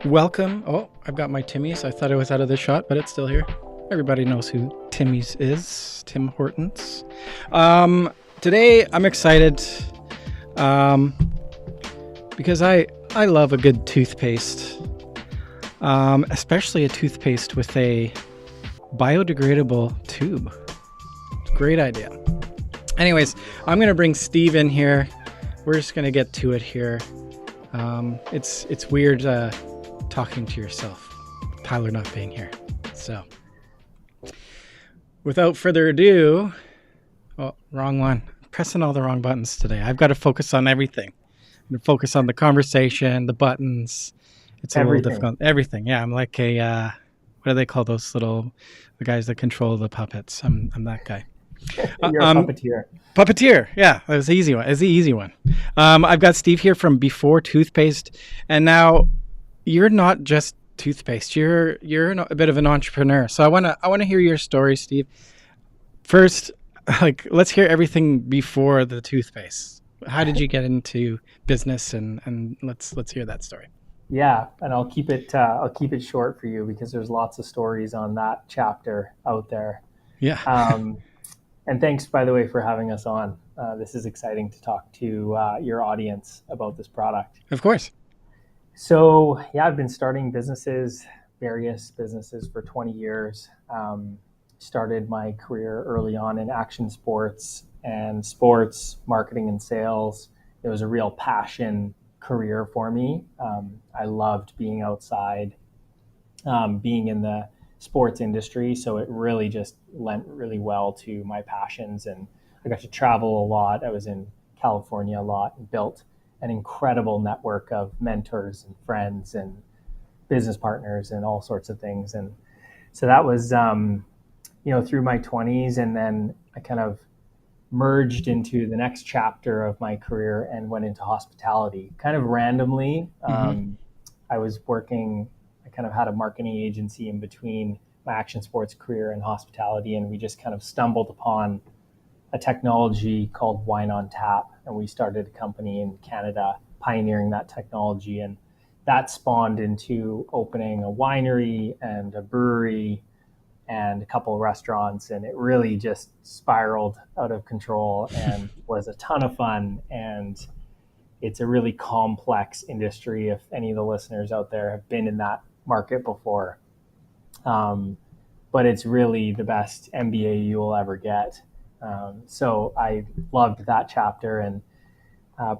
Welcome. Oh, I've got my Timmy's. I thought it was out of the shot, but it's still here. Everybody knows who Timmy's is. Tim Hortons. Today I'm excited because I love a good toothpaste, especially a toothpaste with a biodegradable tube. It's a great idea. Anyways, I'm gonna bring Steve in here. We're just gonna get to it here. It's weird talking to yourself, Tyler not being here. So, without further ado, oh, wrong one. I'm pressing all the wrong buttons today. I've got to focus on everything. I'm going to focus on the conversation, the buttons. It's a little difficult. Everything. Yeah, I'm like a, what do they call those the guys that control the puppets? I'm that guy. You're a puppeteer. Puppeteer, yeah, that was the easy one. It's the easy one. I've got Steve here from Before Toothpaste, and now you're not just toothpaste. You're a bit of an entrepreneur. So I wanna hear your story, Steve. First, let's hear everything before the toothpaste. How did you get into business, and let's hear that story. Yeah, and I'll keep it short for you because there's lots of stories on that chapter out there. Yeah. And thanks, by the way, for having us on. This is exciting to talk to your audience about this product. Of course. So, yeah, I've been starting various businesses for 20 years. Started my career early on in action sports and sports marketing and sales. It was a real passion career for me. I loved being outside, being in the sports industry. So it really just lent really well to my passions. And I got to travel a lot. I was in California a lot and built an incredible network of mentors and friends and business partners and all sorts of things. And so that was, through my 20s. And then I kind of merged into the next chapter of my career and went into hospitality kind of randomly. I was working, I kind of had a marketing agency in between my action sports career and hospitality. And we just kind of stumbled upon a technology called Wine on Tap. And we started a company in Canada pioneering that technology. And that spawned into opening a winery and a brewery and a couple of restaurants. And it really just spiraled out of control and was a ton of fun. And it's a really complex industry. If any of the listeners out there have been in that market before. But it's really the best MBA you will ever get. So I loved that chapter, and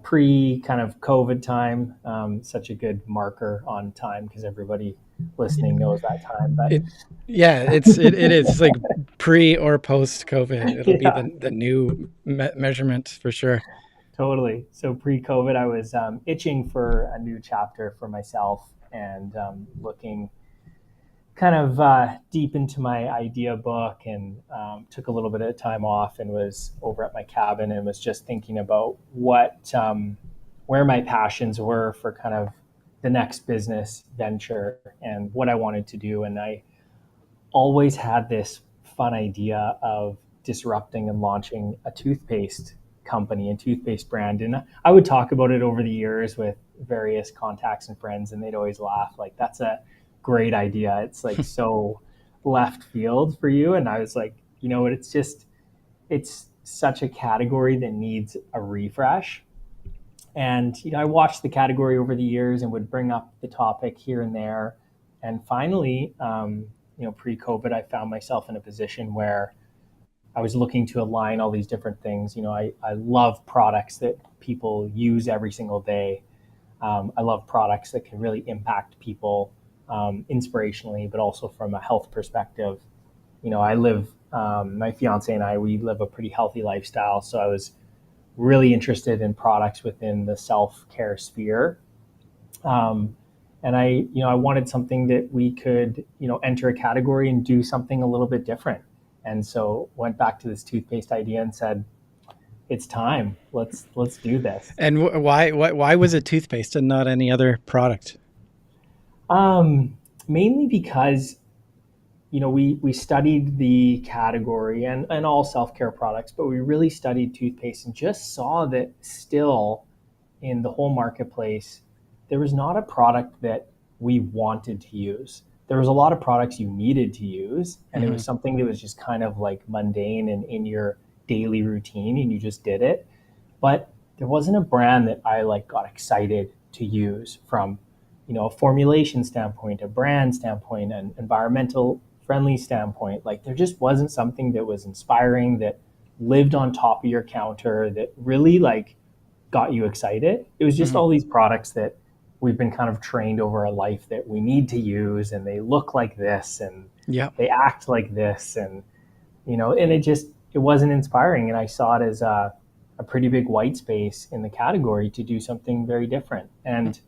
pre kind of COVID time, such a good marker on time because everybody listening knows that time. But it is. It's like pre or post COVID. It'll be the new measurement for sure. Totally. So pre-COVID, I was itching for a new chapter for myself and looking kind of deep into my idea book, and took a little bit of time off and was over at my cabin and was just thinking about where my passions were for kind of the next business venture and what I wanted to do. And I always had this fun idea of disrupting and launching a toothpaste company and toothpaste brand. And I would talk about it over the years with various contacts and friends, and they'd always laugh like, that's a great idea. It's like so left field for you. And I was like, you know what, it's such a category that needs a refresh. And, I watched the category over the years and would bring up the topic here and there. And finally, pre-COVID, I found myself in a position where I was looking to align all these different things. I love products that people use every single day. I love products that can really impact people inspirationally, but also from a health perspective. I live, my fiance and we live a pretty healthy lifestyle. So I was really interested in products within the self-care sphere. And I wanted something that we could, enter a category and do something a little bit different. And so went back to this toothpaste idea and said, it's time. Let's do this. And why was it toothpaste and not any other product? Mainly because, we studied the category and all self-care products, but we really studied toothpaste and just saw that still in the whole marketplace, there was not a product that we wanted to use. There was a lot of products you needed to use, and it Hmm. was something that was just kind of like mundane and in your daily routine, and you just did it. But there wasn't a brand that I like got excited to use from, a formulation standpoint, a brand standpoint, an environmental friendly standpoint. Like there just wasn't something that was inspiring, that lived on top of your counter, that really like got you excited. It was just Hmm. all these products that we've been kind of trained over a life that we need to use, and they look like this and Yeah. they act like this, and it wasn't inspiring. And I saw it as a pretty big white space in the category to do something very different. And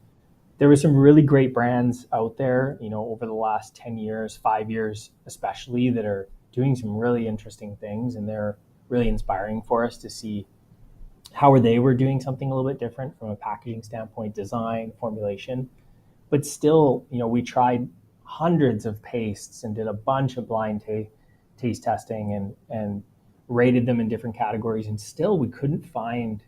there were some really great brands out there, over the last 10 years, 5 years especially, that are doing some really interesting things, and they're really inspiring for us to see how they were doing something a little bit different from a packaging standpoint, design, formulation. But still, we tried hundreds of pastes and did a bunch of blind taste testing and rated them in different categories, and still we couldn't find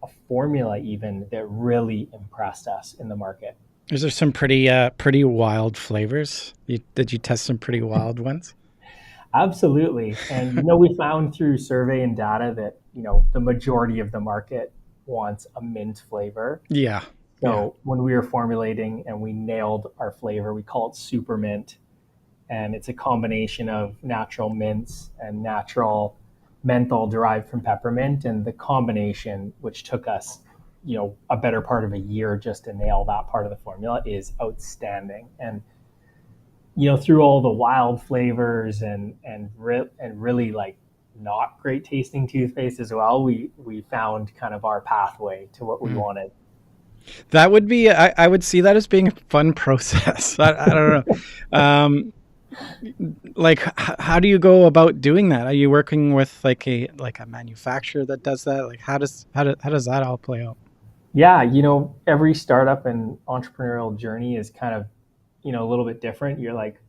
a formula even that really impressed us in the market. Is there some pretty wild flavors? Did you test some pretty wild ones? Absolutely. And we found through survey and data that, the majority of the market wants a mint flavor. Yeah. Yeah. So when we were formulating and we nailed our flavor, we call it super mint. And it's a combination of natural mints and natural menthol derived from peppermint. And the combination, which took us, a better part of a year just to nail that part of the formula, is outstanding. And through all the wild flavors and really like not great tasting toothpaste as well, we found kind of our pathway to what we Mm. wanted. That would be. I would see that as being a fun process. I don't know. Like, how do you go about doing that? Are you working with like a manufacturer that does that? Like, how does that all play out? Yeah, every startup and entrepreneurial journey is kind of, a little bit different. You're like,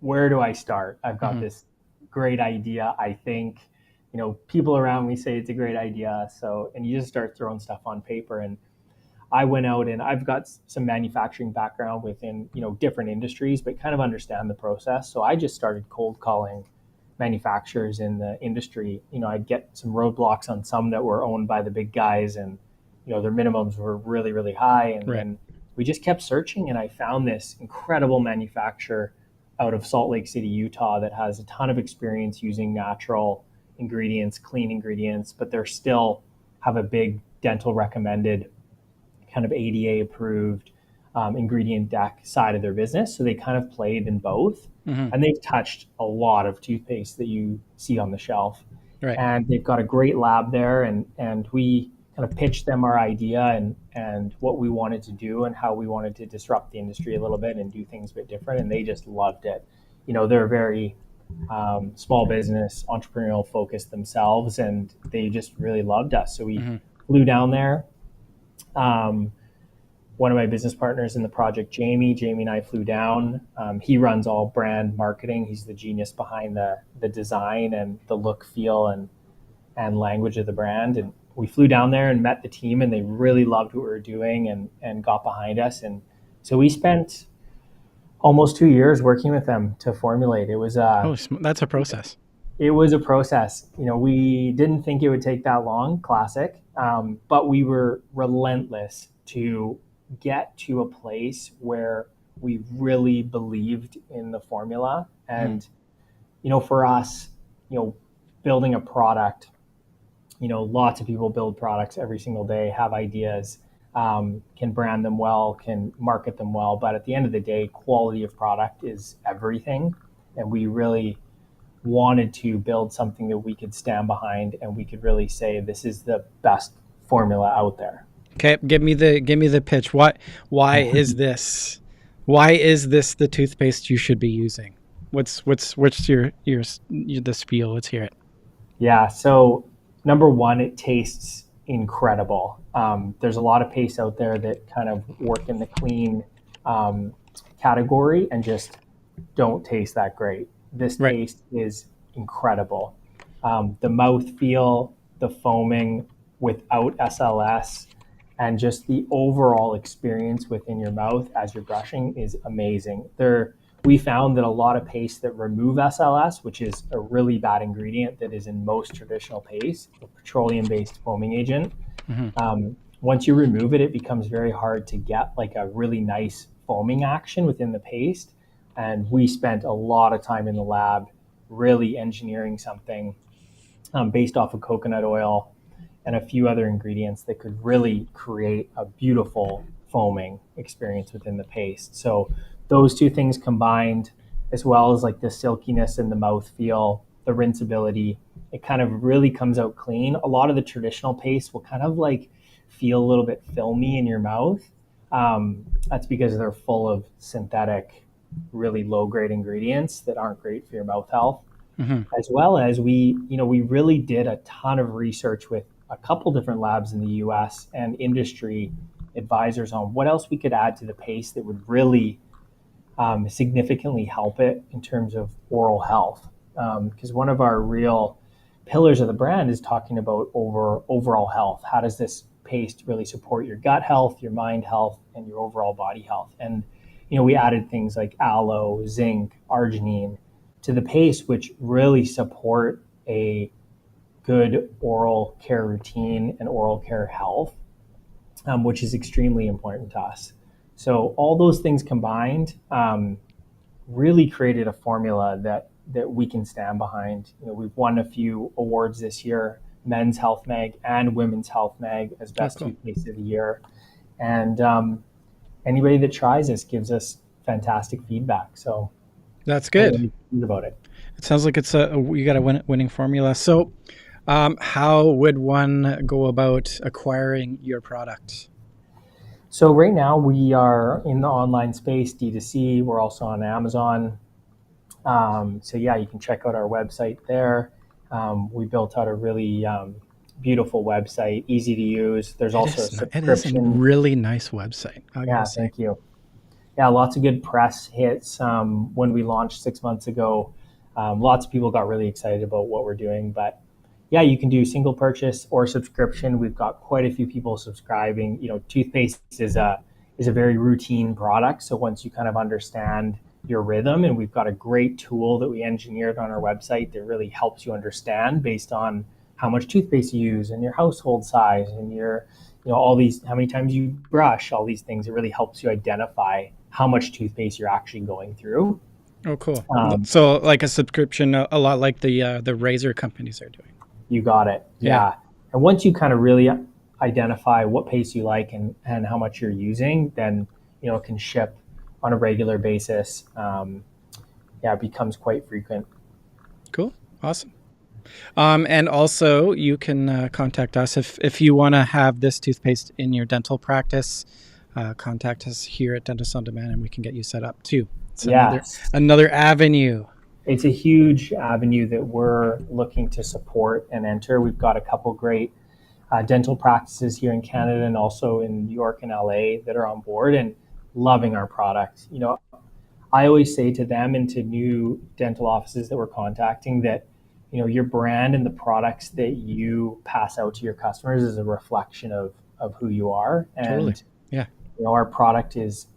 where do I start? I've got Hmm. this great idea. I think, people around me say it's a great idea. So, and you just start throwing stuff on paper. And I went out, and I've got some manufacturing background within, different industries, but kind of understand the process. So I just started cold calling manufacturers in the industry. I'd get some roadblocks on some that were owned by the big guys, and, their minimums were really, really high. And Right. then we just kept searching, and I found this incredible manufacturer out of Salt Lake City, Utah, that has a ton of experience using natural ingredients, clean ingredients, but they're still have a big dental recommended kind of ADA approved ingredient deck side of their business. So they kind of played in both. Hmm. And they've touched a lot of toothpaste that you see on the shelf. Right. And they've got a great lab there. And we kind of pitched them our idea and what we wanted to do and how we wanted to disrupt the industry a little bit and do things a bit different. And they just loved it. They're very small business, entrepreneurial focused themselves, and they just really loved us. So we Hmm. flew down there. Um, One of my business partners in the project, Jamie and I flew down. He runs all brand marketing. He's the genius behind the design and the look, feel, and language of the brand. And we flew down there and met the team, and they really loved what we were doing and got behind us. And so we spent almost 2 years working with them to formulate. Oh, that's a process. It was a process. We didn't think it would take that long, classic, but we were relentless to get to a place where we really believed in the formula. Hmm. And, for us, building a product, lots of people build products every single day, have ideas, can brand them well, can market them well. But at the end of the day, quality of product is everything. And we really wanted to build something that we could stand behind and we could really say this is the best formula out there. Okay, give me the pitch. Why is this the toothpaste you should be using? What's your the spiel? Let's hear it. Yeah, so number one, it tastes incredible. There's a lot of pastes out there that kind of work in the clean um, category and just don't taste that great. This Right. taste is incredible. The mouth feel, the foaming without SLS, and just the overall experience within your mouth as you're brushing is amazing. We found that a lot of paste that remove SLS, which is a really bad ingredient that is in most traditional paste, a petroleum-based foaming agent, once you remove it, it becomes very hard to get like a really nice foaming action within the paste. And we spent a lot of time in the lab really engineering something based off of coconut oil and a few other ingredients that could really create a beautiful foaming experience within the paste. So those two things combined, as well as like the silkiness and the mouthfeel, the rinsability, it kind of really comes out clean. A lot of the traditional paste will kind of like feel a little bit filmy in your mouth. That's because they're full of synthetic, really low grade ingredients that aren't great for your mouth health. As well as we really did a ton of research with a couple different labs in the US and industry advisors on what else we could add to the paste that would really significantly help it in terms of oral health. Because one of our real pillars of the brand is talking about overall health. How does this paste really support your gut health, your mind health, and your overall body health? And we added things like aloe, zinc, arginine to the paste, which really support a good oral care routine and oral care health, which is extremely important to us. So all those things combined really created a formula that we can stand behind. We've won a few awards this year, Men's Health Mag and Women's Health Mag as best toothpaste of the year. And anybody that tries this gives us fantastic feedback. So that's good. I'm really about it. It sounds like you got a winning formula. So how would one go about acquiring your product? So right now we are in the online space, D2C. We're also on Amazon. So yeah, you can check out our website there. We built out a really beautiful website, easy to use. There's also a subscription. It is a really nice website. Yeah, thank you. Yeah, lots of good press hits. When we launched 6 months ago, lots of people got really excited about what we're doing. But yeah, you can do single purchase or subscription. We've got quite a few people subscribing. Toothpaste is a very routine product. So once you kind of understand your rhythm, and we've got a great tool that we engineered on our website that really helps you understand based on how much toothpaste you use and your household size and your, all these, how many times you brush, all these things. It really helps you identify how much toothpaste you're actually going through. Oh, cool. So like a subscription, a lot like the razor companies are doing. You got it. Yeah. And once you kind of really identify what paste you like and how much you're using, then, it can ship on a regular basis. It becomes quite frequent. Cool. Awesome. And also you can contact us if you want to have this toothpaste in your dental practice. Contact us here at Dentist on Demand and we can get you set up too. It's another avenue. It's a huge avenue that we're looking to support and enter. We've got a couple great dental practices here in Canada and also in New York and LA that are on board and loving our product. I always say to them and to new dental offices that we're contacting that, your brand and the products that you pass out to your customers is a reflection of who you are. And totally. Yeah. Our product is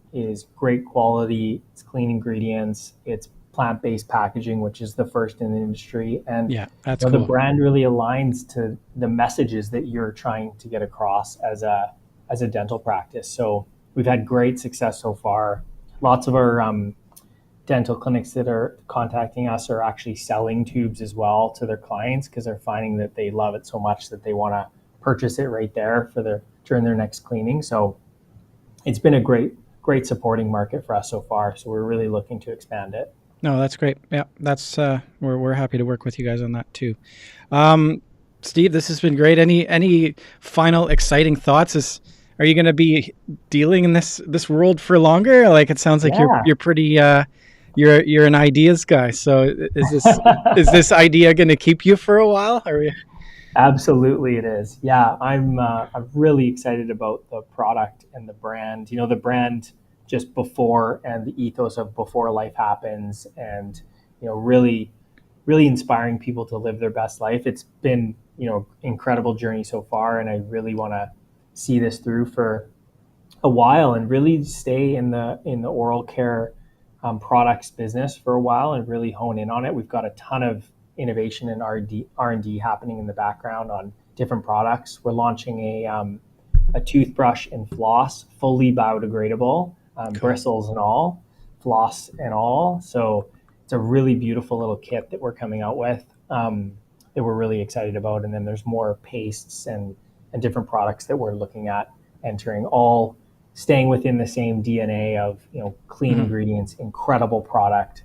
great quality, it's clean ingredients, it's plant-based packaging, which is the first in the industry. And that's cool. The brand really aligns to the messages that you're trying to get across as a dental practice. So we've had great success so far. Lots of our dental clinics that are contacting us are actually selling tubes as well to their clients because they're finding that they love it so much that they want to purchase it right there during their next cleaning. So it's been a great supporting market for us so far. So we're really looking to expand it. No, that's great. Yeah, that's we're happy to work with you guys on that too. Steve, this has been great. Any final exciting thoughts? Are you going to be dealing in this world for longer? Like it sounds like you're pretty you're an ideas guy. So is this idea going to keep you for a while? Absolutely, it is. Yeah, I'm really excited about the product and the brand. The brand just before and the ethos of before life happens, and really inspiring people to live their best life. It's been incredible journey so far, and I really want to see this through for a while and really stay in the oral care products business for a while and really hone in on it. We've got a ton of innovation and R&D happening in the background on different products. We're launching a toothbrush and floss, fully biodegradable, Cool. bristles and all, floss and all. So it's a really beautiful little kit that we're coming out with that we're really excited about. And then there's more pastes and different products that we're looking at entering, all staying within the same DNA of, clean ingredients, incredible product,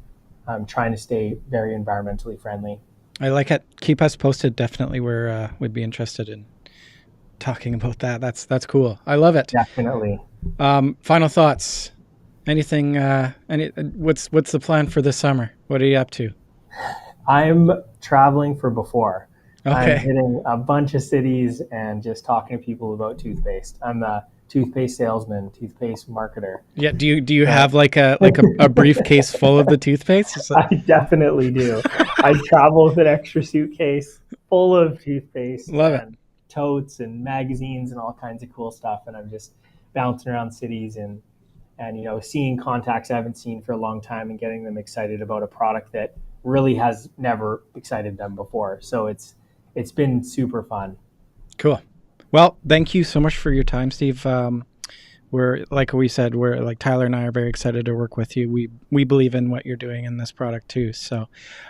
trying to stay very environmentally friendly. I like it. Keep us posted. Definitely, we'd be interested in talking about that. That's cool. I love it. Definitely. Final thoughts. Anything? What's the plan for this summer? What are you up to? I'm traveling for before. Okay. I'm hitting a bunch of cities and just talking to people about toothpaste. I'm a toothpaste salesman, toothpaste marketer. Yeah. Do you have like a briefcase full of the toothpaste? I definitely do. I travel with an extra suitcase full of toothpaste. Love it. Totes and magazines and all kinds of cool stuff. And I'm just bouncing around cities and seeing contacts I haven't seen for a long time and getting them excited about a product that really has never excited them before. So it's been super fun. Cool. Well, thank you so much for your time, Steve. We're like Tyler and I are very excited to work with you. We believe in what you're doing in this product too. So,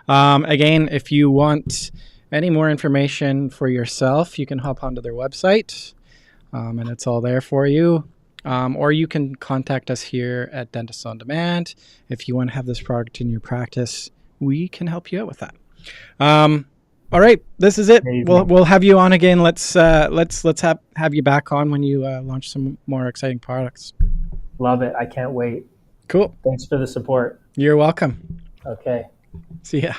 again, if you want any more information for yourself, you can hop onto their website, and it's all there for you. Or you can contact us here at Dentist on Demand. If you want to have this product in your practice, we can help you out with that. All right, this is it. We'll have you on again. Let's have you back on when you launch some more exciting products. Love it. I can't wait. Cool. Thanks for the support. You're welcome. Okay. See ya.